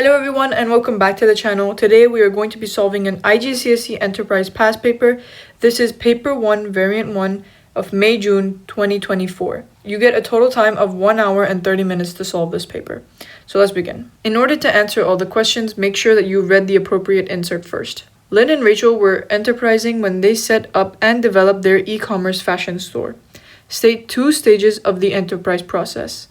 Hello everyone and welcome back to the channel. Today we are going to be solving an IGCSE Enterprise past paper. This is paper 1 variant 1 of May-June 2024. You get a total time of 1 hour and 30 minutes to solve this paper. So let's begin. In order to answer all the questions, make sure that you read the appropriate insert first. Lynn and Rachel were enterprising when they set up and developed their e-commerce fashion store. State 2 stages of the enterprise process.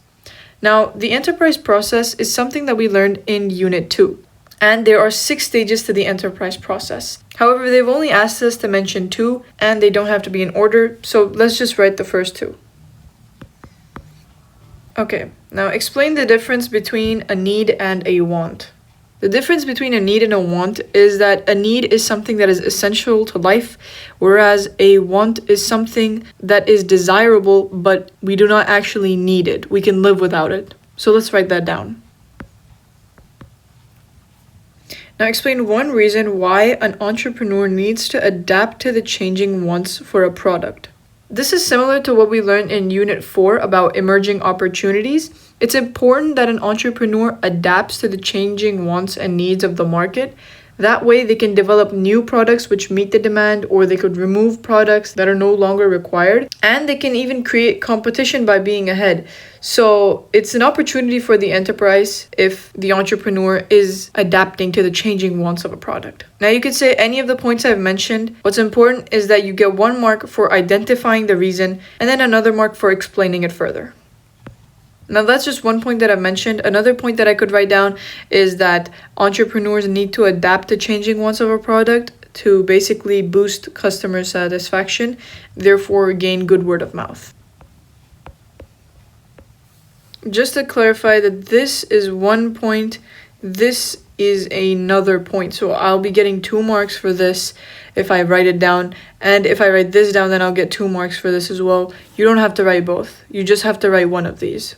Now, the enterprise process is something that we learned in Unit 2, and there are 6 stages to the enterprise process. However, they've only asked us to mention 2, and they don't have to be in order, so let's just write the first 2. Okay, now explain the difference between a need and a want. The difference between a need and a want is that a need is something that is essential to life, whereas a want is something that is desirable, but we do not actually need it. We can live without it. So let's write that down. Now explain one reason why an entrepreneur needs to adapt to the changing wants for a product. This is similar to what we learned in Unit 4 about emerging opportunities. It's important that an entrepreneur adapts to the changing wants and needs of the market. That way they can develop new products which meet the demand, or they could remove products that are no longer required. And they can even create competition by being ahead. So it's an opportunity for the enterprise if the entrepreneur is adapting to the changing wants of a product. Now you could say any of the points I've mentioned. What's important is that you get 1 mark for identifying the reason and then another mark for explaining it further. Now that's just one point that I've mentioned. Another point that I could write down is that entrepreneurs need to adapt to changing wants of a product to basically boost customer satisfaction, therefore gain good word of mouth. Just to clarify that this is 1 point, this is another point. So I'll be getting 2 marks for this if I write it down. And if I write this down, then I'll get 2 marks for this as well. You don't have to write both. You just have to write one of these.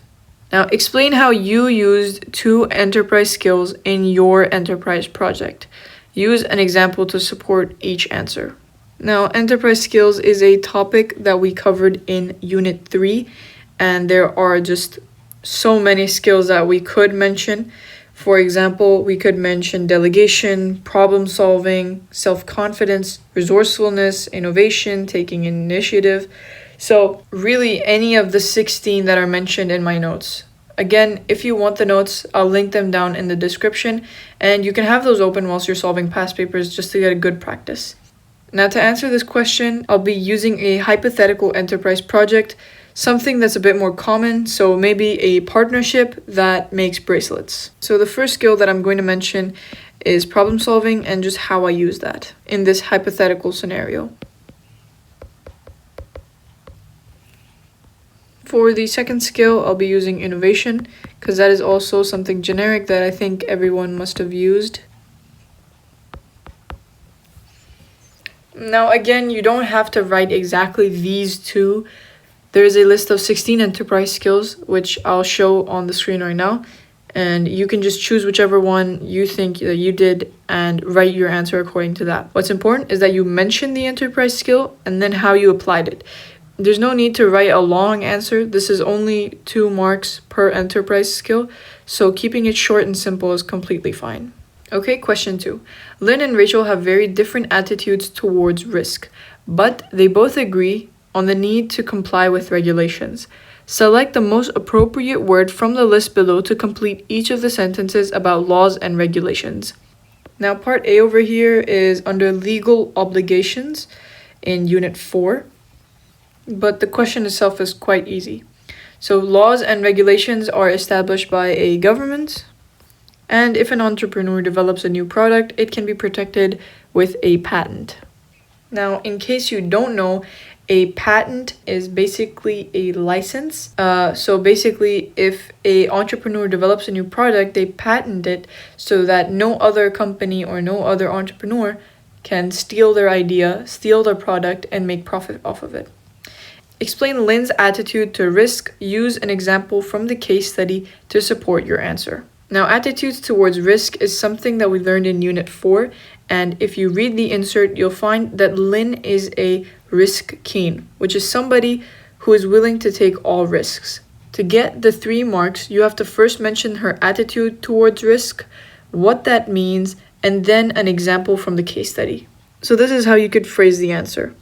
Now, explain how you used 2 enterprise skills in your enterprise project. Use an example to support each answer. Now, enterprise skills is a topic that we covered in Unit 3, and there are just so many skills that we could mention. For example, we could mention delegation, problem solving, self-confidence, resourcefulness, innovation, taking initiative. So really any of the 16 that are mentioned in my notes. Again, if you want the notes, I'll link them down in the description, and you can have those open whilst you're solving past papers just to get a good practice. Now to answer this question, I'll be using a hypothetical enterprise project, something that's a bit more common, so maybe a partnership that makes bracelets. So the first skill that I'm going to mention is problem solving and just how I use that in this hypothetical scenario. For the second skill, I'll be using innovation, because that is also something generic that I think everyone must have used. Now again, you don't have to write exactly these 2. There is a list of 16 enterprise skills, which I'll show on the screen right now. And you can just choose whichever one you think that you did and write your answer according to that. What's important is that you mention the enterprise skill and then how you applied it. There's no need to write a long answer. This is only 2 marks per enterprise skill, so keeping it short and simple is completely fine. Okay, question 2. Lynn and Rachel have very different attitudes towards risk, but they both agree on the need to comply with regulations. Select the most appropriate word from the list below to complete each of the sentences about laws and regulations. Now, part A over here is under legal obligations in Unit 4. But the question itself is quite easy. So laws and regulations are established by a government, and if an entrepreneur develops a new product, it can be protected with a patent. Now, in case you don't know, a patent is basically a license. So basically, if an entrepreneur develops a new product, they patent it so that no other company or no other entrepreneur can steal their idea, steal their product, and make profit off of it. Explain Lynn's attitude to risk. Use an example from the case study to support your answer. Now, attitudes towards risk is something that we learned in Unit 4, and if you read the insert, you'll find that Lynn is a risk keen, which is somebody who is willing to take all risks. To get the 3 marks, you have to first mention her attitude towards risk, what that means, and then an example from the case study. So this is how you could phrase the answer.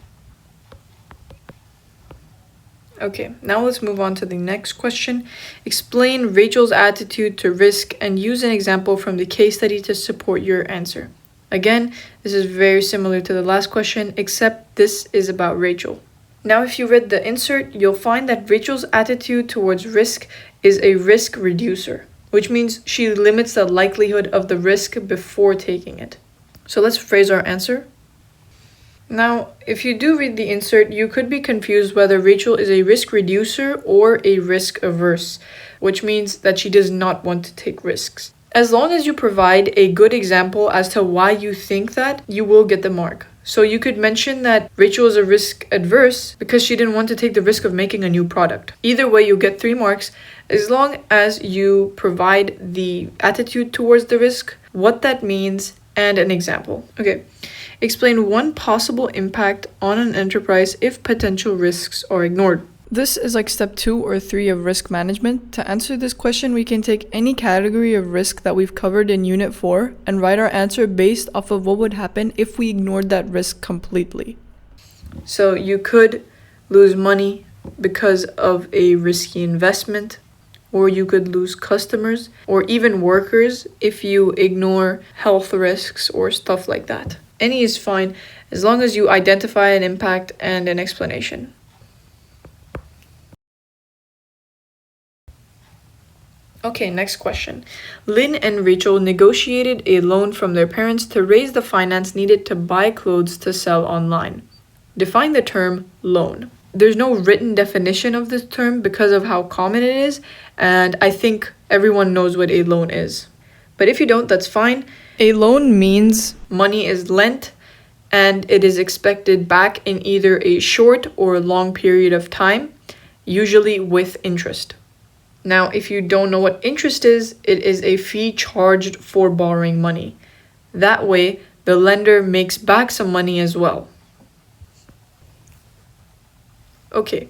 Okay, now let's move on to the next question. Explain Rachel's attitude to risk and use an example from the case study to support your answer. Again, this is very similar to the last question, except this is about Rachel. Now, if you read the insert, you'll find that Rachel's attitude towards risk is a risk reducer, which means she limits the likelihood of the risk before taking it. So let's phrase our answer. Now, if you do read the insert, you could be confused whether Rachel is a risk reducer or a risk averse, which means that she does not want to take risks. As long as you provide a good example as to why you think that, you will get the mark. So you could mention that Rachel is a risk adverse because she didn't want to take the risk of making a new product. Either way, you'll get 3 marks as long as you provide the attitude towards the risk, what that means, and an example. Okay. Explain one possible impact on an enterprise if potential risks are ignored. This is like step 2 or 3 of risk management. To answer this question, we can take any category of risk that we've covered in Unit 4 and write our answer based off of what would happen if we ignored that risk completely. So you could lose money because of a risky investment, or you could lose customers or even workers if you ignore health risks or stuff like that. Any is fine as long as you identify an impact and an explanation. Okay, next question. Lynn and Rachel negotiated a loan from their parents to raise the finance needed to buy clothes to sell online. Define the term loan. There's no written definition of this term because of how common it is, and I think everyone knows what a loan is. But if you don't, that's fine. A loan means money is lent and it is expected back in either a short or long period of time, usually with interest. Now, if you don't know what interest is, it is a fee charged for borrowing money. That way, the lender makes back some money as well. Okay,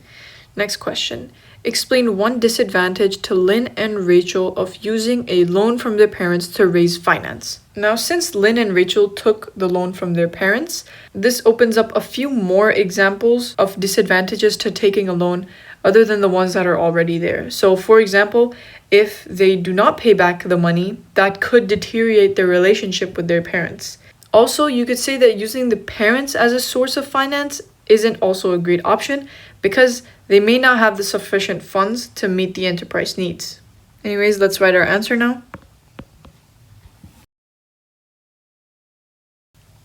next question. Explain one disadvantage to Lynn and Rachel of using a loan from their parents to raise finance. Now, since Lynn and Rachel took the loan from their parents, this opens up a few more examples of disadvantages to taking a loan other than the ones that are already there. So, for example, if they do not pay back the money, that could deteriorate their relationship with their parents. Also, you could say that using the parents as a source of finance isn't also a great option because they may not have the sufficient funds to meet the enterprise needs. Anyways, let's write our answer now.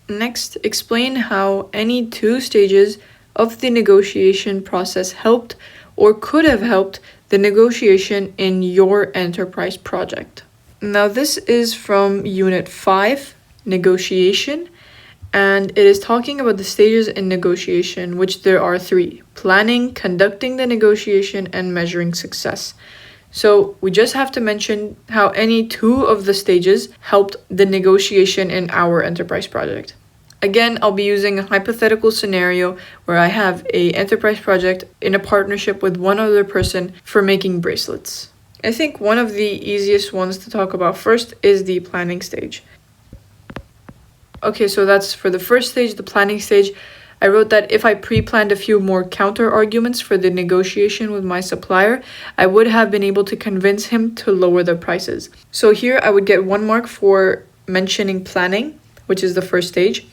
Next, explain how any 2 stages of the negotiation process helped or could have helped the negotiation in your enterprise project. Now, this is from Unit 5, Negotiation, and it is talking about the stages in negotiation, which there are 3: planning, conducting the negotiation, and measuring success. So we just have to mention how any 2 of the stages helped the negotiation in our enterprise project. Again, I'll be using a hypothetical scenario where I have an enterprise project in a partnership with one other person for making bracelets. I think one of the easiest ones to talk about first is the planning stage. Okay, so that's for the first stage, the planning stage. I wrote that if I pre-planned a few more counter arguments for the negotiation with my supplier, I would have been able to convince him to lower the prices. So here I would get 1 mark for mentioning planning, which is the first stage.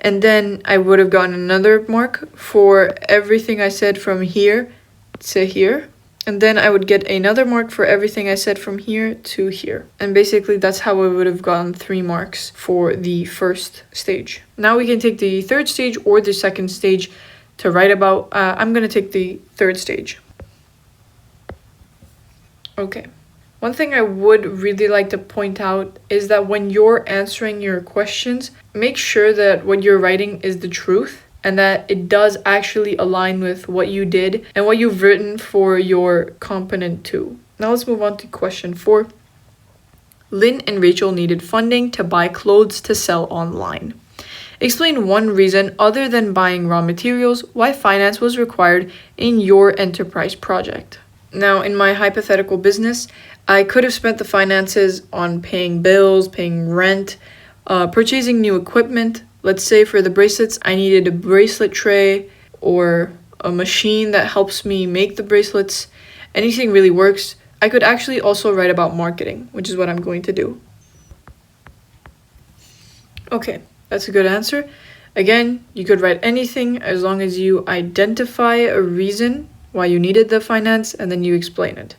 And then I would have gotten another mark for everything I said from here to here. And then I would get another mark for everything I said from here to here. And basically that's how I would have gotten 3 marks for the first stage. Now we can take the third stage or the second stage to write about. I'm going to take the third stage. Okay. One thing I would really like to point out is that when you're answering your questions, make sure that what you're writing is the truth and that it does actually align with what you did and what you've written for your component 2. Now let's move on to question 4. Lynn and Rachel needed funding to buy clothes to sell online. Explain one reason other than buying raw materials why finance was required in your enterprise project. Now, in my hypothetical business, I could have spent the finances on paying bills, paying rent, purchasing new equipment. Let's say for the bracelets, I needed a bracelet tray or a machine that helps me make the bracelets. Anything really works. I could actually also write about marketing, which is what I'm going to do. Okay, that's a good answer. Again, you could write anything as long as you identify a reason why you needed the finance and then you explain it.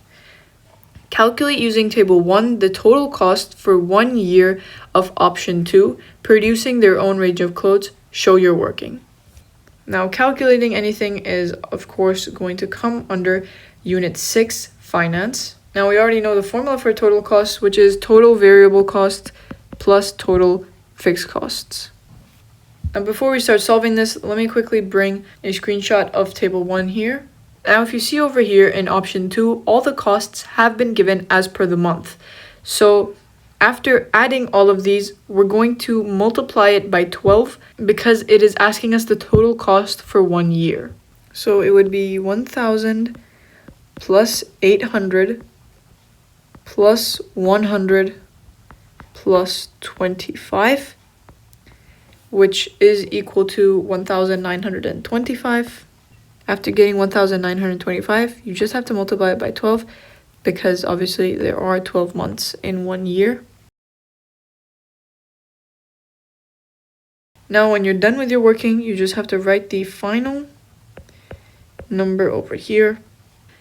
Calculate using table 1 the total cost for 1 year of option 2, producing their own range of clothes. Show you're working. Now, calculating anything is, of course, going to come under Unit 6, Finance. Now, we already know the formula for total cost, which is total variable cost plus total fixed costs. And before we start solving this, let me quickly bring a screenshot of table 1 here. Now, if you see over here in option 2, all the costs have been given as per the month. So after adding all of these, we're going to multiply it by 12 because it is asking us the total cost for 1 year. So it would be 1,000 plus 800 plus 100 plus 25, which is equal to 1,925. After getting 1,925, you just have to multiply it by 12 because obviously there are 12 months in 1 year. Now, when you're done with your working, you just have to write the final number over here.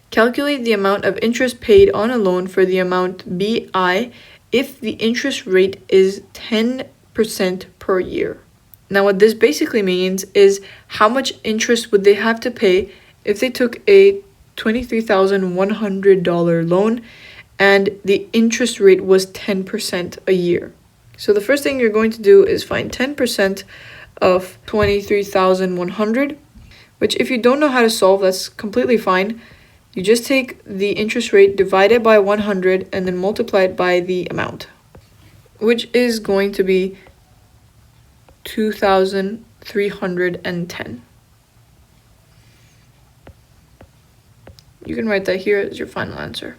Calculate the amount of interest paid on a loan for the amount BI if the interest rate is 10% per year. Now, what this basically means is how much interest would they have to pay if they took a $23,100 loan and the interest rate was 10% a year. So the first thing you're going to do is find 10% of 23,100, which if you don't know how to solve, that's completely fine. You just take the interest rate, divide it by 100, and then multiply it by the amount, which is going to be 2,310. You can write that here as your final answer.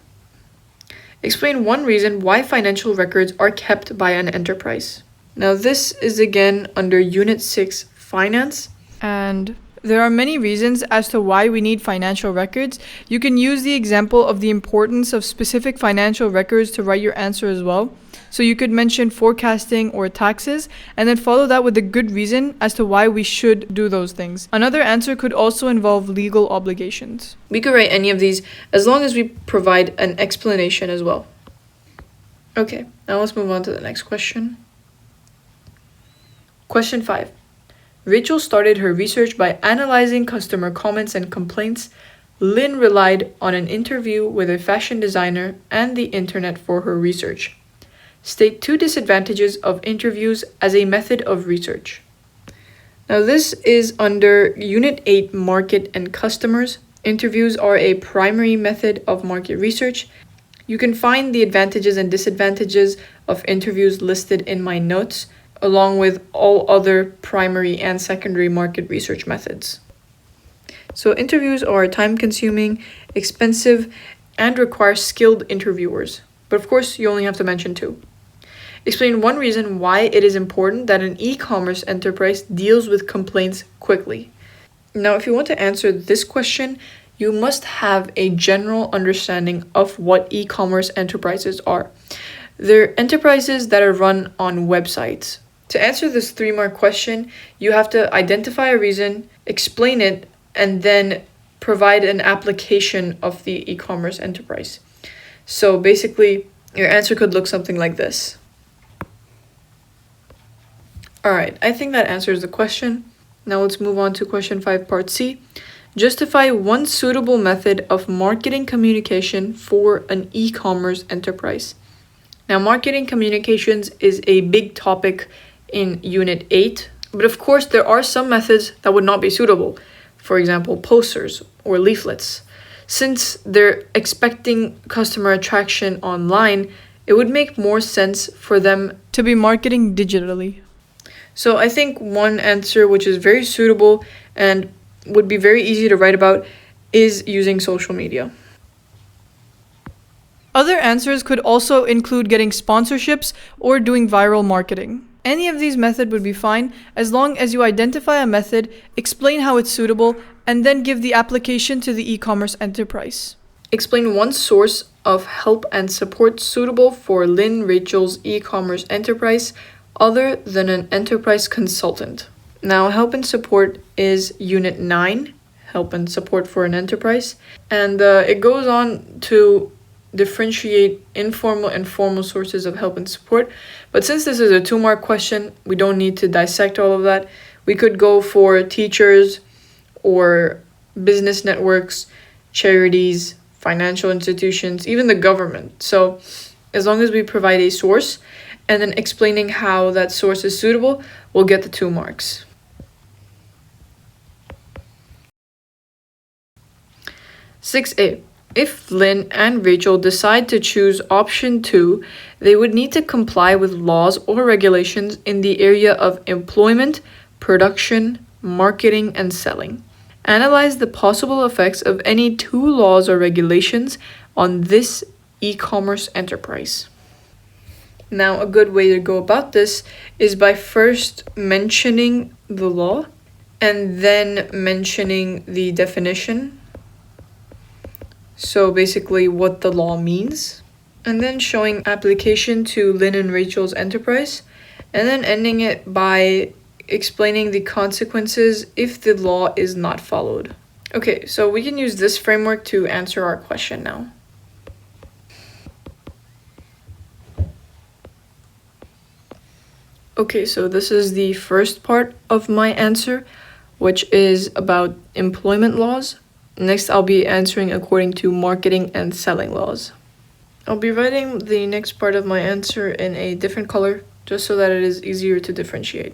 Explain one reason why financial records are kept by an enterprise. Now, this is again under Unit 6, Finance. And there are many reasons as to why we need financial records. You can use the example of the importance of specific financial records to write your answer as well. So you could mention forecasting or taxes, and then follow that with a good reason as to why we should do those things. Another answer could also involve legal obligations. We could write any of these as long as we provide an explanation as well. Okay, now let's move on to the next question. Question 5. Rachel started her research by analyzing customer comments and complaints. Lynn relied on an interview with a fashion designer and the internet for her research. State 2 disadvantages of interviews as a method of research. Now, this is under Unit 8, Market and Customers. Interviews are a primary method of market research. You can find the advantages and disadvantages of interviews listed in my notes, along with all other primary and secondary market research methods. So interviews are time-consuming, expensive, and require skilled interviewers. But of course, you only have to mention 2. Explain one reason why it is important that an e-commerce enterprise deals with complaints quickly. Now, if you want to answer this question, you must have a general understanding of what e-commerce enterprises are. They're enterprises that are run on websites. To answer this 3-mark question, you have to identify a reason, explain it, and then provide an application of the e-commerce enterprise. So basically, your answer could look something like this. Alright, I think that answers the question. Now let's move on to question 5, part C. Justify one suitable method of marketing communication for an e-commerce enterprise. Now, marketing communications is a big topic in Unit 8, but of course there are some methods that would not be suitable. For example, posters or leaflets. Since they're expecting customer attraction online, it would make more sense for them to be marketing digitally. So I think one answer which is very suitable and would be very easy to write about is using social media. Other answers could also include getting sponsorships or doing viral marketing. Any of these methods would be fine as long as you identify a method, explain how it's suitable, and then give the application to the e-commerce enterprise. Explain one source of help and support suitable for Lynn Rachel's e-commerce enterprise other than an enterprise consultant. Now, help and support is Unit 9, help and support for an enterprise, and it goes on to differentiate informal and formal sources of help and support. But since this is a 2-mark question, we don't need to dissect all of that. We could go for teachers or business networks, charities, financial institutions, even the government. So as long as we provide a source and then explaining how that source is suitable, we'll get the 2 marks. (6A) If Lynn and Rachel decide to choose option 2, they would need to comply with laws or regulations in the area of employment, production, marketing, and selling. Analyze the possible effects of any 2 laws or regulations on this e-commerce enterprise. Now, a good way to go about this is by first mentioning the law and then mentioning the definition. So basically what the law means, and then showing application to Lynn and Rachel's enterprise, and then ending it by explaining the consequences if the law is not followed. Okay, so we can use this framework to answer our question now. Okay, so this is the first part of my answer, which is about employment laws. Next, I'll be answering according to marketing and selling laws. I'll be writing the next part of my answer in a different color, just so that it is easier to differentiate.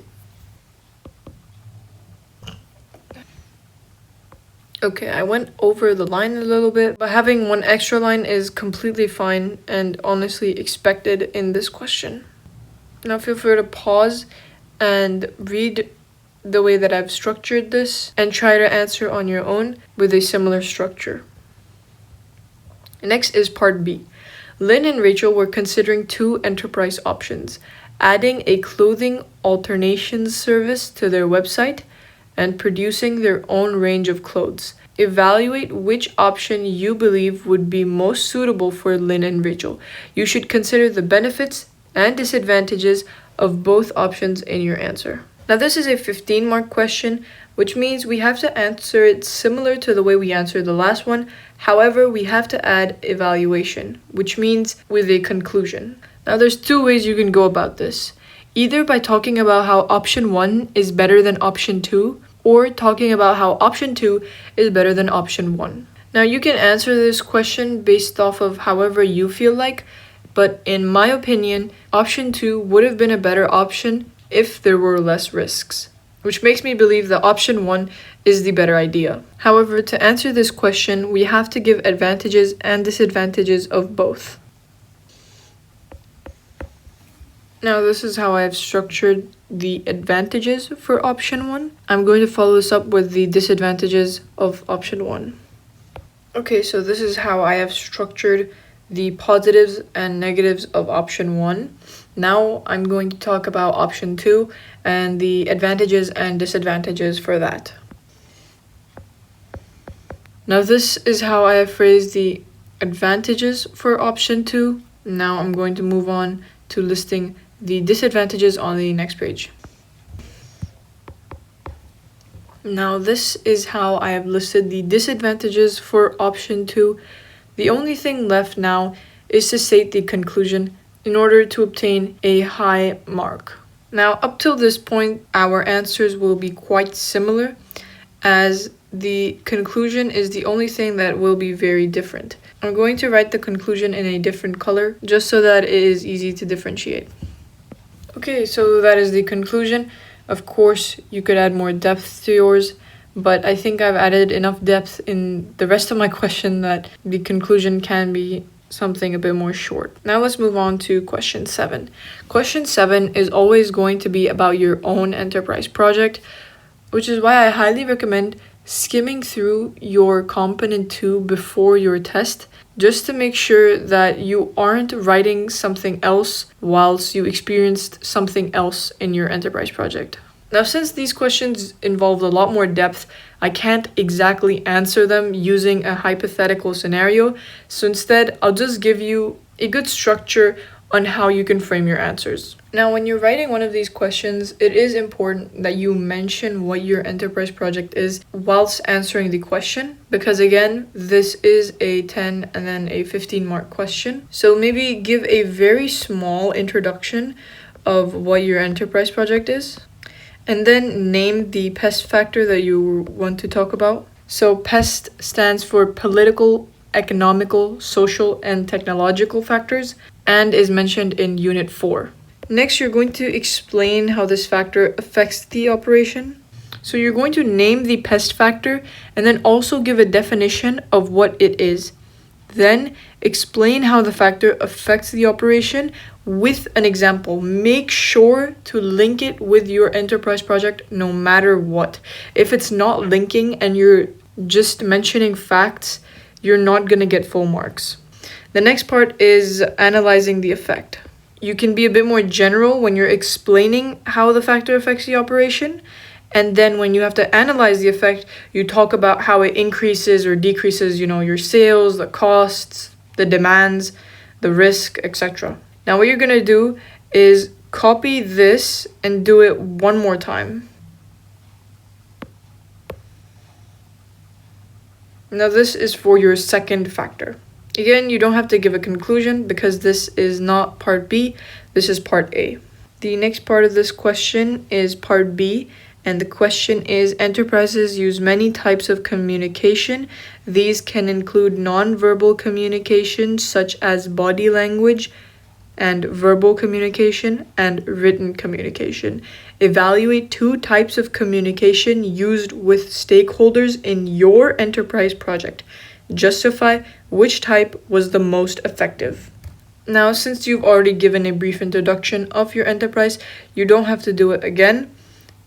Okay, I went over the line a little bit, but having 1 extra line is completely fine and honestly expected in this question. Now feel free to pause and read the way that I've structured this and try to answer on your own with a similar structure. Next is part B. Lynn and Rachel were considering 2 enterprise options: adding a clothing alternations service to their website and producing their own range of clothes. Evaluate which option you believe would be most suitable for Lynn and Rachel. You should consider the benefits and disadvantages of both options in your answer. Now this is a 15-mark question, which means we have to answer it similar to the way we answered the last one. However, we have to add evaluation, which means with a conclusion. Now there's 2 ways you can go about this. Either by talking about how option 1 is better than option 2, or talking about how option 2 is better than option 1. Now you can answer this question based off of however you feel like, but in my opinion, option 2 would have been a better option if there were less risks, which makes me believe that option 1 is the better idea. However, to answer this question, we have to give advantages and disadvantages of both. Now this is how I have structured the advantages for option 1. I'm going to follow this up with the disadvantages of option 1. Okay, so this is how I have structured the positives and negatives of option 1. Now I'm going to talk about option 2 and the advantages and disadvantages for that. Now this is how I have phrased the advantages for option 2. Now I'm going to move on to listing the disadvantages on the next page. Now this is how I have listed the disadvantages for option 2. The only thing left now is to state the conclusion in order to obtain a high mark. Now up till this point, our answers will be quite similar, as the conclusion is the only thing that will be very different. I'm going to write the conclusion in a different color just so that it is easy to differentiate. Okay, so that is the conclusion. Of course, you could add more depth to yours, but I think I've added enough depth in the rest of my question that the conclusion can be something a bit more short. Now let's move on to question 7. Question 7 is always going to be about your own enterprise project, which is why I highly recommend skimming through your component 2 before your test, just to make sure that you aren't writing something else whilst you experienced something else in your enterprise project. Now, since these questions involved a lot more depth, I can't exactly answer them using a hypothetical scenario. So instead, I'll just give you a good structure on how you can frame your answers. Now, when you're writing one of these questions, it is important that you mention what your enterprise project is whilst answering the question, because again, this is a 10 and then a 15 mark question. So maybe give a very small introduction of what your enterprise project is, and then name the PEST factor that you want to talk about. So PEST stands for political, economical, social, and technological factors, and is mentioned in Unit 4. Next, you're going to explain how this factor affects the operation. So you're going to name the PEST factor and then also give a definition of what it is. Then explain how the factor affects the operation with an example. Make sure to link it with your enterprise project no matter what. If it's not linking and you're just mentioning facts, you're not going to get full marks. The next part is analyzing the effect. You can be a bit more general when you're explaining how the factor affects the operation. And then when you have to analyze the effect, you talk about how it increases or decreases, your sales, the costs, the demands, the risk, etc. Now what you're going to do is copy this and do it one more time. Now this is for your second factor. Again, you don't have to give a conclusion because this is not part B, this is part A. The next part of this question is part B, and the question is, enterprises use many types of communication. These can include nonverbal communication such as body language, and verbal communication and written communication. Evaluate 2 types of communication used with stakeholders in your enterprise project. Justify which type was the most effective. Now, since you've already given a brief introduction of your enterprise, you don't have to do it again.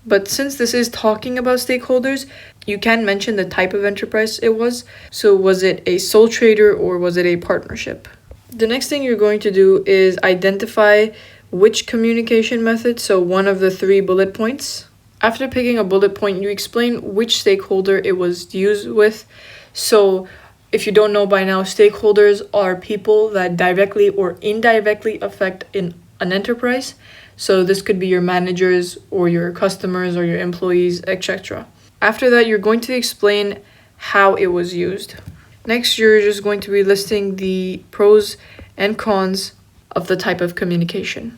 But since this is talking about stakeholders, you can mention the type of enterprise it was. So was it a sole trader or was it a partnership? The next thing you're going to do is identify which communication method, so one of the 3 bullet points. After picking a bullet point, you explain which stakeholder it was used with. So if you don't know by now, stakeholders are people that directly or indirectly affect an enterprise. So this could be your managers or your customers or your employees, etc. After that, you're going to explain how it was used. Next, you're just going to be listing the pros and cons of the type of communication.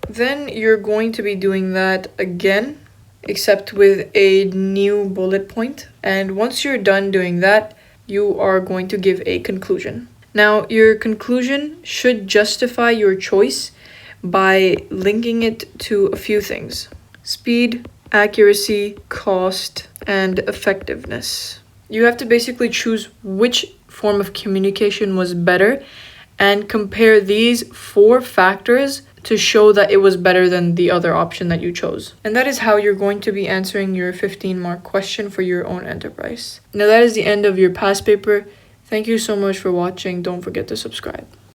Then you're going to be doing that again, except with a new bullet point. And once you're done doing that, you are going to give a conclusion. Now, your conclusion should justify your choice by linking it to a few things: speed, accuracy, cost, and effectiveness. You have to basically choose which form of communication was better and compare these 4 factors to show that it was better than the other option that you chose. And that is how you're going to be answering your 15-mark question for your own enterprise. Now that is the end of your past paper. Thank you so much for watching. Don't forget to subscribe.